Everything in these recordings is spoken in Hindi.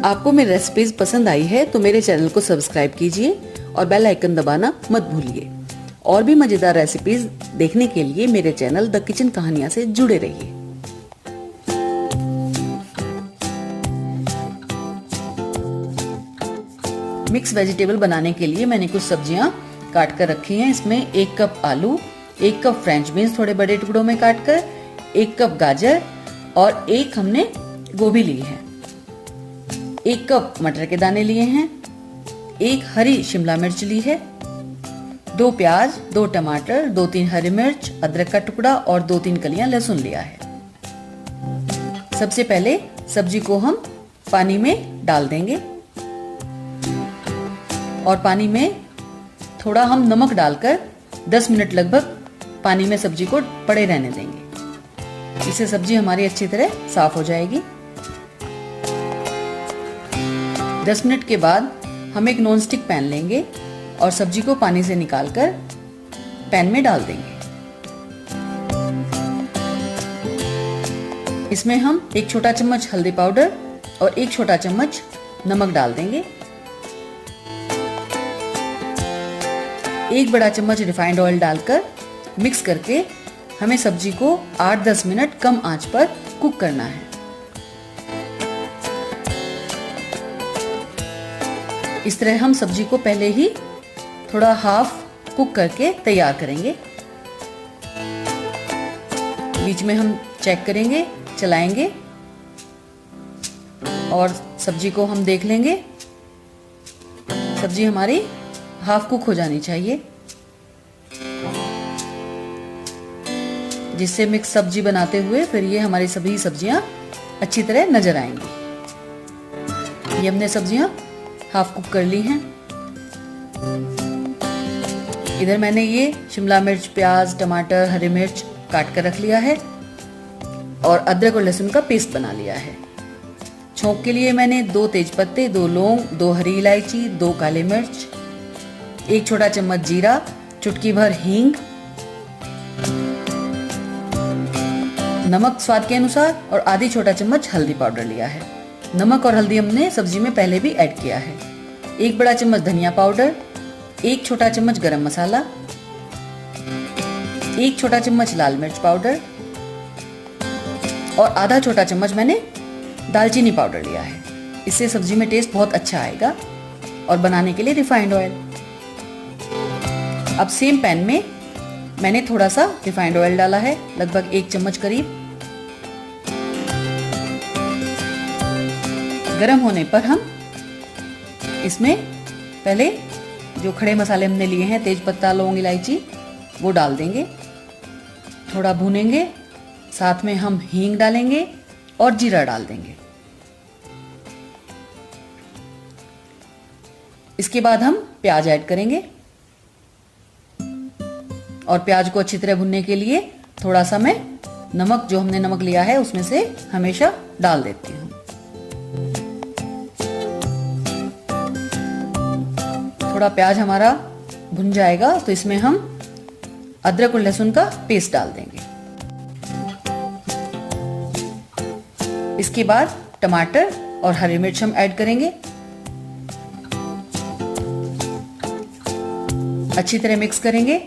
आपको मेरी रेसिपीज पसंद आई है तो मेरे चैनल को सब्सक्राइब कीजिए और बेल आइकन दबाना मत भूलिए। और भी मजेदार रेसिपीज देखने के लिए मेरे चैनल द किचन कहानियां से जुड़े रहिए। मिक्स वेजिटेबल बनाने के लिए मैंने कुछ सब्जियां काट कर रखी हैं। इसमें 1 कप आलू, 1 कप फ्रेंच बीन्स थोड़े बड़े टुकड़ों में काट कर, 1 कप गाजर और 1 हमने गोभी ली है, 1 कप मटर के दाने लिए हैं, 1 हरी शिमला मिर्च ली है, 2 प्याज, 2 टमाटर, 2-3 हरी मिर्च, अदरक का टुकड़ा और 2-3 कलियां लहसुन लिया है। सबसे पहले सब्जी को हम पानी में डाल देंगे और पानी में थोड़ा हम नमक डालकर 10 मिनट लगभग पानी में सब्जी को पड़े रहने देंगे। इससे सब्जी हमारी अच्छी तरह साफ हो जाएगी। 10 मिनट के बाद हम एक नॉन स्टिक पैन लेंगे और सब्जी को पानी से निकालकर पैन में डाल देंगे। इसमें हम 1 छोटा चम्मच हल्दी पाउडर और 1 छोटा चम्मच नमक डाल देंगे। 1 बड़ा चम्मच रिफाइंड ऑयल डालकर मिक्स करके हमें सब्जी को 8-10 मिनट कम आंच पर कुक करना है। इस तरह हम सब्जी को पहले ही थोड़ा हाफ कुक करके तैयार करेंगे। बीच में हम चेक करेंगे, चलाएंगे और सब्जी को हम देख लेंगे। सब्जी हमारी हाफ कुक हो जानी चाहिए, जिससे मिक्स सब्जी बनाते हुए फिर ये हमारी सभी सब्जियां अच्छी तरह नजर आएंगी। ये हमने सब्जियां हाफ कुक कर ली हैं। इधर मैंने ये शिमला मिर्च, प्याज, टमाटर, हरी मिर्च काट कर रख लिया है और अदरक और लहसुन का पेस्ट बना लिया है। छौंक के लिए मैंने 2 तेजपत्ते, 2 लौंग, 2 हरी इलायची, 2 काली मिर्च, 1 छोटा चम्मच जीरा, चुटकी भर हींग, नमक स्वाद के अनुसार और आधी छोटा चम्मच हल्दी पाउडर लिया है। नमक और हल्दी हमने सब्जी में पहले भी ऐड किया है। 1 बड़ा चम्मच धनिया पाउडर, 1 छोटा चम्मच गरम मसाला, 1 छोटा चम्मच लाल मिर्च पाउडर और आधा छोटा चम्मच मैंने दालचीनी पाउडर लिया है। इससे सब्जी में टेस्ट बहुत अच्छा आएगा। और बनाने के लिए रिफाइंड ऑयल। अब सेम पैन में मैंने थोड़ा सा रिफाइंड ऑयल डाला है, लगभग 1 चम्मच करीब। गरम होने पर हम इसमें पहले जो खड़े मसाले हमने लिए हैं, तेजपत्ता, लौंग, इलायची, वो डाल देंगे। थोड़ा भूनेंगे, साथ में हम हींग डालेंगे और जीरा डाल देंगे। इसके बाद हम प्याज ऐड करेंगे और प्याज को अच्छी तरह भुनने के लिए थोड़ा सा मैं नमक, जो हमने नमक लिया है उसमें से हमेशा डाल देती हूँ। थोड़ा प्याज हमारा भुन जाएगा तो इसमें हम अदरक और लहसुन का पेस्ट डाल देंगे। इसके बाद टमाटर और हरी मिर्च हम ऐड करेंगे। अच्छी तरह मिक्स करेंगे।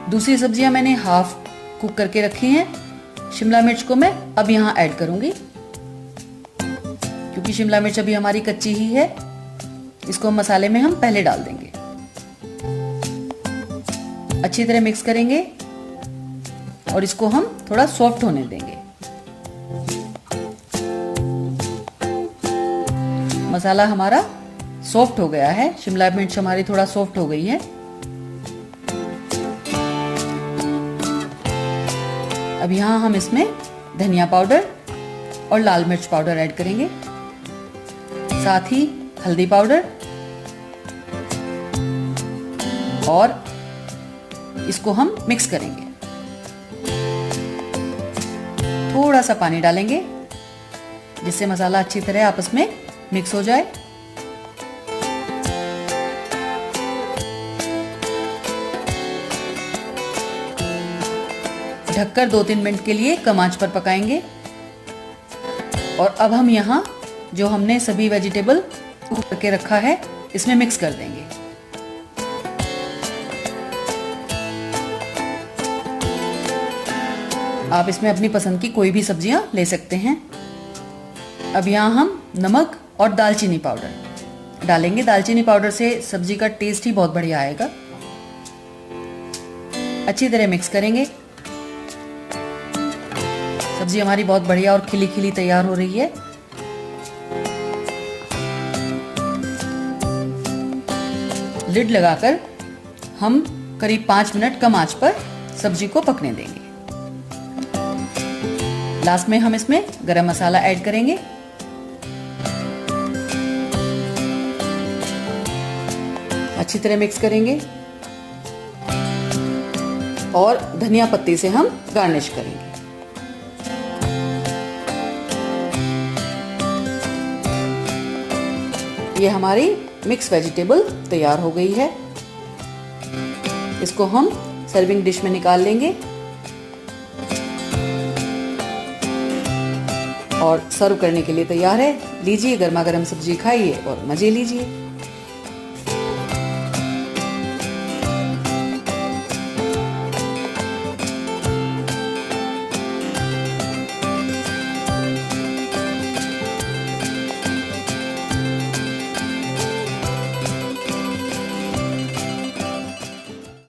दूसरी सब्जियां मैंने हाफ कुक करके रखी हैं। शिमला मिर्च को मैं अब यहां ऐड करूंगी, क्योंकि शिमला मिर्च अभी हमारी कच्ची ही है। इसको मसाले में हम पहले डाल देंगे। अच्छी तरह मिक्स करेंगे और इसको हम थोड़ा सॉफ्ट होने देंगे। मसाला हमारा सॉफ्ट हो गया है, शिमला मिर्च हमारी थोड़ा सॉफ्ट हो गई है। अब यहां हम इसमें धनिया पाउडर और लाल मिर्च पाउडर ऐड करेंगे, साथ ही हल्दी पाउडर, और इसको हम मिक्स करेंगे। थोड़ा सा पानी डालेंगे जिससे मसाला अच्छी तरह आपस में मिक्स हो जाए। ढककर 2-3 मिनट के लिए कम आंच पर पकाएंगे और अब हम यहाँ जो हमने सभी वेजिटेबल कुक करके रखा है इसमें मिक्स कर देंगे। आप इसमें अपनी पसंद की कोई भी सब्जियां ले सकते हैं। अब यहाँ हम नमक और दालचीनी पाउडर डालेंगे। दालचीनी पाउडर से सब्जी का टेस्ट ही बहुत बढ़िया आएगा। अच्छी तरह मिक्स करेंगे। सब्जी हमारी बहुत बढ़िया और खिली खिली तैयार हो रही है। लिड लगाकर हम करीब 5 मिनट कम आंच पर सब्जी को पकने देंगे। लास्ट में हम इसमें गरम मसाला ऐड करेंगे। अच्छी तरह मिक्स करेंगे और धनिया पत्ती से हम गार्निश करेंगे। ये हमारी मिक्स वेजिटेबल तैयार हो गई है। इसको हम सर्विंग डिश में निकाल लेंगे और सर्व करने के लिए तैयार है। लीजिए, गर्मा गर्म सब्जी खाइए और मजे लीजिए।